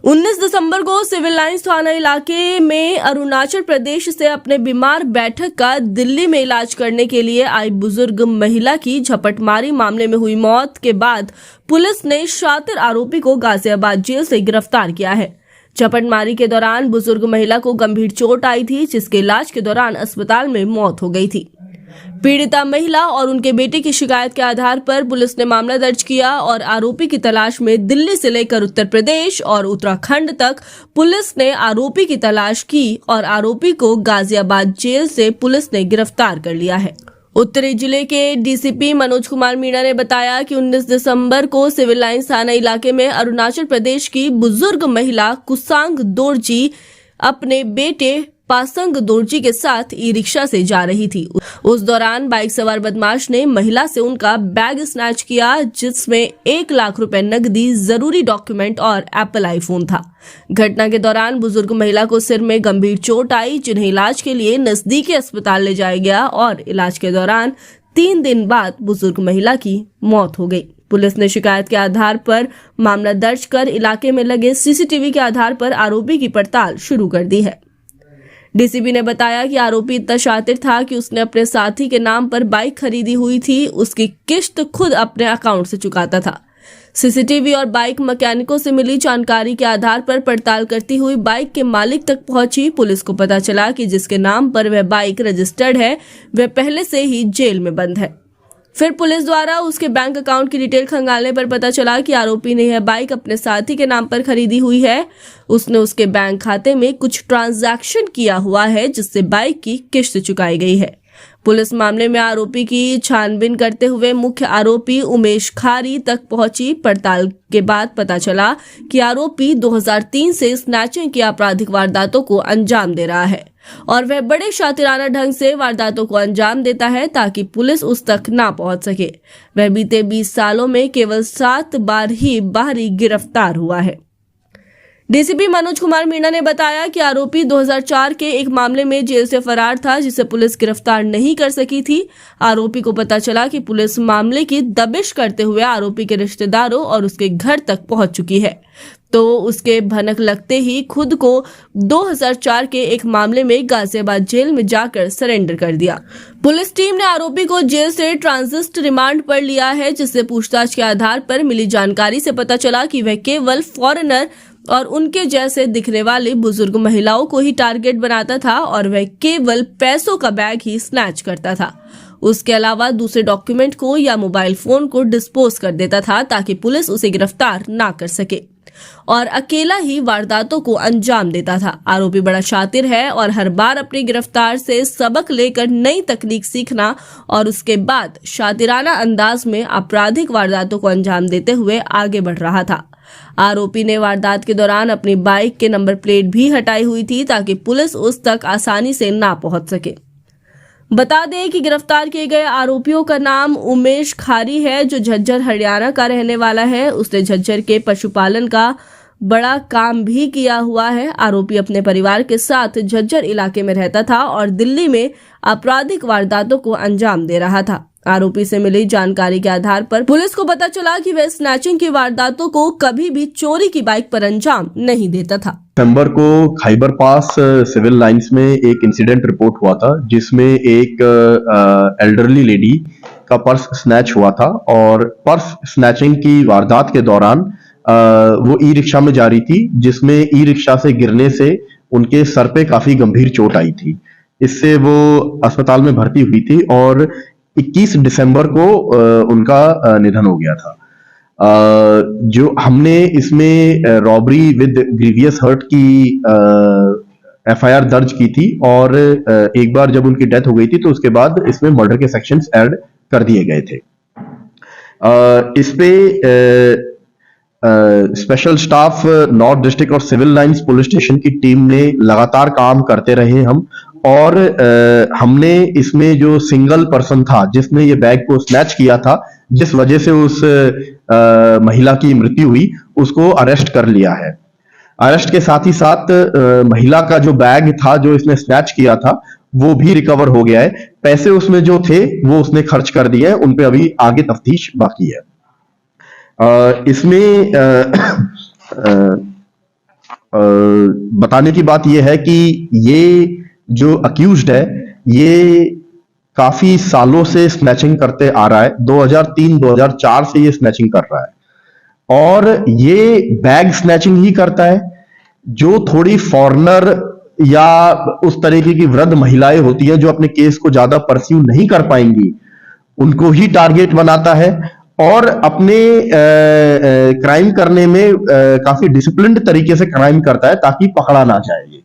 19 दिसंबर को civil lines थाना इलाके में अरुणाचल प्रदेश से अपने बीमार बैठक का दिल्ली में इलाज करने के लिए आई बुजुर्ग महिला की झपटमारी मामले में हुई मौत के बाद पुलिस ने शातिर आरोपी को गाजियाबाद जेल से गिरफ्तार किया है। झपटमारी के दौरान बुजुर्ग महिला को गंभीर चोट आई थी, जिसके इलाज के दौरान अस्पताल में मौत हो गई थी। पीड़िता महिला और उनके बेटे की शिकायत के आधार पर पुलिस ने मामला दर्ज किया और आरोपी की तलाश में दिल्ली से लेकर उत्तर प्रदेश और उत्तराखंड तक पुलिस ने आरोपी की तलाश की और आरोपी को गाजियाबाद जेल से पुलिस ने गिरफ्तार कर लिया है। उत्तरी जिले के डीसीपी मनोज कुमार मीणा ने बताया कि 19 दिसंबर को सिविल लाइंस थाना इलाके में अरुणाचल प्रदेश की बुजुर्ग महिला कुसांग दोरजी अपने बेटे पासंग दोरजी के साथ ई रिक्शा से जा रही थी। उस दौरान बाइक सवार बदमाश ने महिला से उनका बैग स्नैच किया, जिसमें 1 लाख रुपए नकदी, जरूरी डॉक्यूमेंट और एप्पल आईफोन था। घटना के दौरान बुजुर्ग महिला को सिर में गंभीर चोट आई, जिन्हें इलाज के लिए नजदीकी अस्पताल ले जाया गया और इलाज के दौरान 3 दिन बाद बुजुर्ग महिला की मौत हो गई। पुलिस ने शिकायत के आधार पर मामला दर्ज कर इलाके में लगे सीसीटीवी के आधार पर आरोपी की पड़ताल शुरू कर दी है। डीसीपी ने बताया कि आरोपी इतना शातिर था कि उसने अपने साथी के नाम पर बाइक खरीदी हुई थी, उसकी किस्त खुद अपने अकाउंट से चुकाता था। सीसीटीवी और बाइक मैकेनिकों से मिली जानकारी के आधार पर पड़ताल करती हुई बाइक के मालिक तक पहुंची। पुलिस को पता चला कि जिसके नाम पर वह बाइक रजिस्टर्ड है, वह पहले से ही जेल में बंद है। फिर पुलिस द्वारा उसके बैंक अकाउंट की डिटेल खंगालने पर पता चला कि आरोपी ने यह बाइक अपने साथी के नाम पर खरीदी हुई है। उसने उसके बैंक खाते में कुछ ट्रांजैक्शन किया हुआ है, जिससे बाइक की किस्त चुकाई गई है। पुलिस मामले में आरोपी की छानबीन करते हुए मुख्य आरोपी उमेश खारी तक पहुंची। पड़ताल के बाद पता चला कि आरोपी 2003 से स्नैचिंग की आपराधिक वारदातों को अंजाम दे रहा है और वह बड़े शातिराना ढंग से वारदातों को अंजाम देता है ताकि पुलिस उस तक ना पहुंच सके। वह बीते 20 सालों में केवल 7 बार ही बाहरी गिरफ्तार हुआ है। डीसीपी मनोज कुमार मीणा ने बताया कि आरोपी 2004 के एक मामले में जेल से फरार था, जिसे पुलिस गिरफ्तार नहीं कर सकी थी। आरोपी को पता चला कि पुलिस मामले की दबिश करते हुए आरोपी के रिश्तेदारों और उसके घर तक पहुंच चुकी है, तो उसके भनक लगते ही खुद को 2004 के एक मामले में गाजियाबाद जेल में जाकर सरेंडर कर दिया। पुलिस टीम ने आरोपी को जेल से ट्रांजिट रिमांड पर लिया है, जिससे पूछताछ के आधार पर मिली जानकारी से पता चला कि वह केवल फॉरेनर और उनके जैसे दिखने वाली बुजुर्ग महिलाओं को ही टारगेट बनाता था और वह केवल पैसों का बैग ही स्नैच करता था। उसके अलावा दूसरे डॉक्यूमेंट को या मोबाइल फोन को डिस्पोज कर देता था ताकि पुलिस उसे गिरफ्तार ना कर सके और अकेला ही वारदातों को अंजाम देता था। आरोपी बड़ा शातिर है और हर बार अपनी गिरफ्तार से सबक लेकर नई तकनीक सीखना और उसके बाद शातिराना अंदाज में आपराधिक वारदातों को अंजाम देते हुए आगे बढ़ रहा था। आरोपी ने वारदात के दौरान अपनी बाइक के नंबर प्लेट भी हटाई हुई थी ताकि पुलिस उस तक आसानी से ना पहुंच सके। बता दें कि गिरफ्तार किए गए आरोपियों का नाम उमेश खारी है, जो झज्जर हरियाणा का रहने वाला है। उसने झज्जर के पशुपालन का बड़ा काम भी किया हुआ है। आरोपी अपने परिवार के साथ झज्जर इलाके में रहता था और दिल्ली में आपराधिक वारदातों को अंजाम दे रहा था। आरोपी से मिली जानकारी के आधार पर पुलिस को पता चला कि वह स्नैचिंग की वारदातों को कभी भी चोरी की बाइक पर अंजाम नहीं देता था। दिसंबर को खैबर पास सिविल लाइंस में एक इंसिडेंट रिपोर्ट हुआ था, जिसमें एक एल्डरली लेडी का पर्स स्नैच हुआ था और पर्स स्नैचिंग की वारदात के दौरान वो ई रिक्शा में जा रही थी, जिसमें ई रिक्शा से गिरने से उनके सर पे काफी गंभीर चोट आई थी। इससे वो अस्पताल में भर्ती हुई थी और 21 दिसंबर को उनका निधन हो गया था। जो हमने इसमें रॉबरी विद ग्रीवियस हर्ट की एफआईआर दर्ज की थी और एक बार जब उनकी डेथ हो गई थी तो उसके बाद इसमें मर्डर के सेक्शंस ऐड कर दिए गए थे। इस पे स्पेशल स्टाफ नॉर्थ डिस्ट्रिक्ट और सिविल लाइंस पुलिस स्टेशन की टीम ने लगातार काम करते रहे हम, और हमने इसमें जो सिंगल पर्सन था जिसने ये बैग को स्नैच किया था, जिस वजह से उस महिला की मृत्यु हुई, उसको अरेस्ट कर लिया है। अरेस्ट के साथ ही साथ महिला का जो बैग था जो इसने स्नैच किया था वो भी रिकवर हो गया है। पैसे उसमें जो थे वो उसने खर्च कर दिए हैं, उन पे अभी आगे तफ्तीश बाकी है। इसमें बताने की बात यह है कि ये जो अक्यूज्ड है ये काफी सालों से स्नैचिंग करते आ रहा है। 2003-2004 से ये स्नैचिंग कर रहा है और ये बैग स्नैचिंग ही करता है। जो थोड़ी फॉरेनर या उस तरीके की वृद्ध महिलाएं होती हैं जो अपने केस को ज्यादा परस्यू नहीं कर पाएंगी, उनको ही टारगेट बनाता है और अपने क्राइम करने में काफी डिसिप्लिन्ड तरीके से क्राइम करता है ताकि पकड़ा ना जाए। ये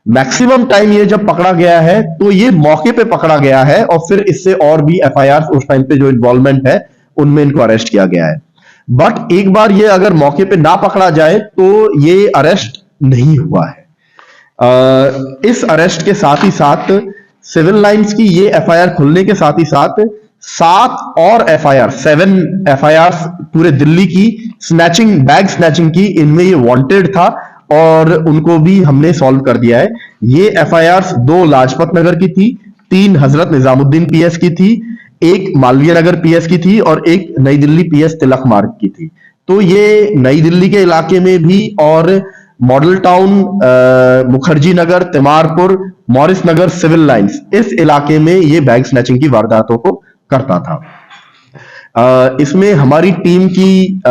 मैक्सिमम टाइम ये जब पकड़ा गया है तो ये मौके पे पकड़ा गया है और फिर इससे और भी एफआईआर उस टाइम पे जो इन्वॉल्वमेंट है उनमें इनको अरेस्ट किया गया है। बट एक बार ये अगर मौके पे ना पकड़ा जाए तो ये अरेस्ट नहीं हुआ है। इस अरेस्ट के साथ ही साथ सिविल लाइंस की ये एफआईआर खुलने के साथ ही साथ 7 और एफआईआर 7 एफआईआर पूरे दिल्ली की स्नैचिंग बैग स्नैचिंग की, इनमें ये वांटेड था और उनको भी हमने सॉल्व कर दिया है। ये एफआईआर 2 लाजपत नगर की थी, 3 हजरत निजामुद्दीन पीएस की थी, 1 मालवीय नगर पीएस की थी और 1 नई दिल्ली पीएस तिलक मार्ग की थी। तो ये नई दिल्ली के इलाके में भी और model town, Mukherjee Nagar, Timarpur, Morris नगर सिविल लाइंस, इस इलाके में ये बैग स्नैचिंग की वारदातों को करता था। इसमें हमारी टीम की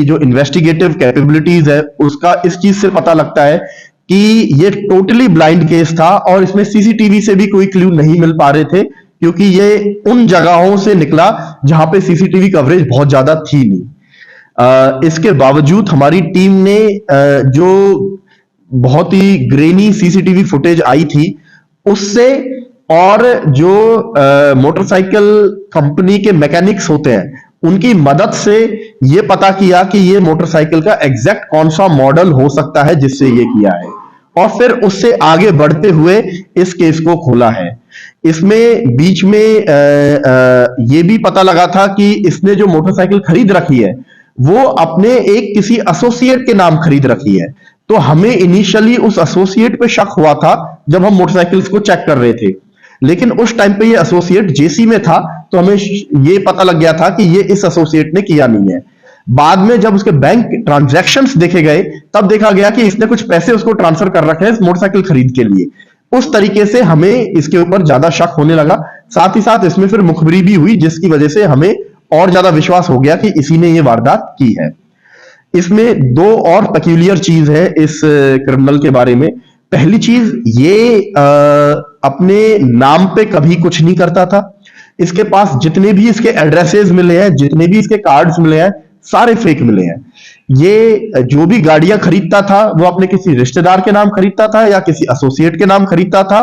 जो इन्वेस्टिगेटिव कैपेबिलिटीज है उसका इस चीज से पता लगता है कि ये टोटली ब्लाइंड केस था और इसमें सीसीटीवी से भी कोई क्लू नहीं मिल पा रहे थे क्योंकि ये उन जगहों से निकला जहां पे सीसीटीवी कवरेज बहुत ज्यादा थी नहीं। इसके बावजूद हमारी टीम ने जो बहुत ही ग्रेनी सीसीटीवी फुटेज आई थी उससे और जो मोटरसाइकिल कंपनी के मैकेनिक्स होते हैं उनकी मदद से ये पता किया कि ये मोटरसाइकिल का एग्जैक्ट कौन सा मॉडल हो सकता है जिससे ये किया है और फिर उससे आगे बढ़ते हुए इस केस को खोला है। इसमें बीच में ये भी पता लगा था कि इसने जो मोटरसाइकिल खरीद रखी है वो अपने एक किसी एसोसिएट के नाम खरीद रखी है। तो हमें इनिशियली उस एसोसिएट पे शक हुआ था जब हम मोटरसाइकिल्स को चेक कर रहे थे, लेकिन उस टाइम पे ये एसोसिएट जेसी में था तो हमें ये पता लग गया था कि ये इस एसोसिएट ने किया नहीं है। बाद में जब उसके बैंक ट्रांजैक्शंस देखे गए तब देखा गया कि इसने कुछ पैसे उसको ट्रांसफर कर रखे हैं इस मोटरसाइकिल खरीद के लिए। उस तरीके से हमें इसके ऊपर ज्यादा शक होने लगा। साथ ही साथ इसमें फिर मुखबिरी भी हुई जिसकी वजह से हमें और ज्यादा विश्वास हो गया कि इसी ने ये वारदात की है। इसमें 2 और पेक्यूलियर चीज है इस क्रिमिनल के बारे में। पहली चीज, ये अपने नाम पे कभी कुछ नहीं करता था। इसके पास जितने भी इसके एड्रेसेस मिले हैं, जितने भी इसके कार्ड्स मिले हैं, सारे फेक मिले हैं। ये जो भी गाड़ियां खरीदता था वो अपने किसी रिश्तेदार के नाम खरीदता था या किसी एसोसिएट के नाम खरीदता था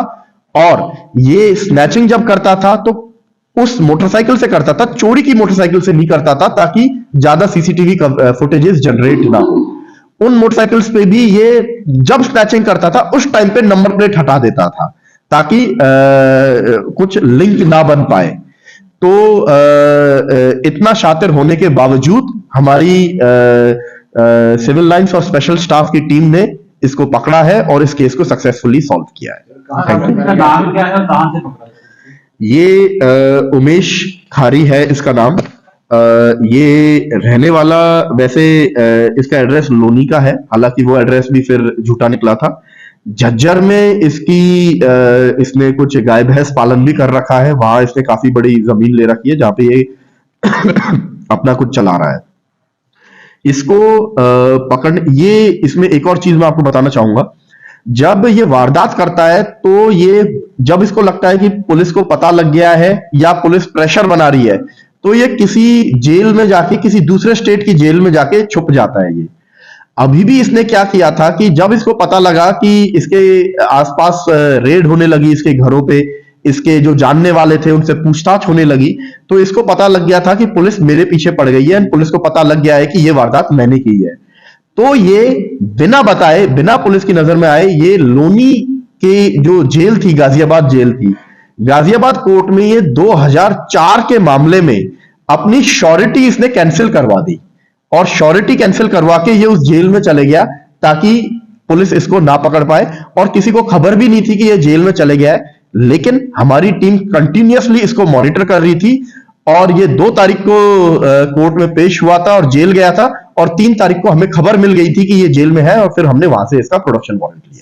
और ये स्नैचिंग जब करता था तो उस मोटरसाइकिल से करता था, चोरी की मोटरसाइकिल से नहीं करता था ताकि ज्यादा सीसीटीवी फुटेजेस जनरेट ना हो। उन मोटरसाइकिल्स पे भी ये जब स्नैचिंग करता था उस टाइम पे नंबर प्लेट हटा देता था ताकि कुछ लिंक ना बन पाए। तो इतना शातिर होने के बावजूद हमारी सिविल लाइंस और स्पेशल स्टाफ की टीम ने इसको पकड़ा है और इस केस को सक्सेसफुली सॉल्व किया है। नाम क्या है और कहां से पकड़ा? ये उमेश खारी है इसका नाम। ये रहने वाला वैसे इसका एड्रेस लोनी का है, हालांकि वो एड्रेस भी फिर झूठा निकला था। झज्जर में इसने कुछ गाय भैंस पालन भी कर रखा है, वहां इसने काफी बड़ी जमीन ले रखी है जहां पे ये अपना कुछ चला रहा है। इसको ये इसमें एक और चीज मैं आपको बताना चाहूंगा। जब ये वारदात करता है तो ये जब इसको लगता है कि पुलिस को पता लग गया है या पुलिस प्रेशर बना रही है तो ये किसी जेल में जाके, किसी दूसरे स्टेट की जेल में जाके छुप जाता है। ये अभी भी इसने क्या किया था कि जब इसको पता लगा कि इसके आसपास रेड होने लगी, इसके घरों पे इसके जो जानने वाले थे उनसे पूछताछ होने लगी, तो इसको पता लग गया था कि पुलिस मेरे पीछे पड़ गई है, पुलिस को पता लग गया है कि ये वारदात मैंने की है। तो ये बिना बताए, बिना पुलिस की नजर में आए, ये लोनी के जो जेल थी, गाजियाबाद जेल थी, गाजियाबाद कोर्ट में ये 2004 के मामले में अपनी श्योरिटी इसने कैंसिल करवा दी और श्योरिटी कैंसिल करवा के ये उस जेल में चले गया ताकि पुलिस इसको ना पकड़ पाए और किसी को खबर भी नहीं थी कि ये जेल में चले गया है। लेकिन हमारी टीम कंटिन्यूअसली इसको मॉनिटर कर रही थी और ये 2 तारीख को कोर्ट में पेश हुआ था और जेल गया था और 3 तारीख को हमें खबर मिल गई थी कि ये जेल में है और फिर हमने वहां से इसका प्रोडक्शन वारंट लिया।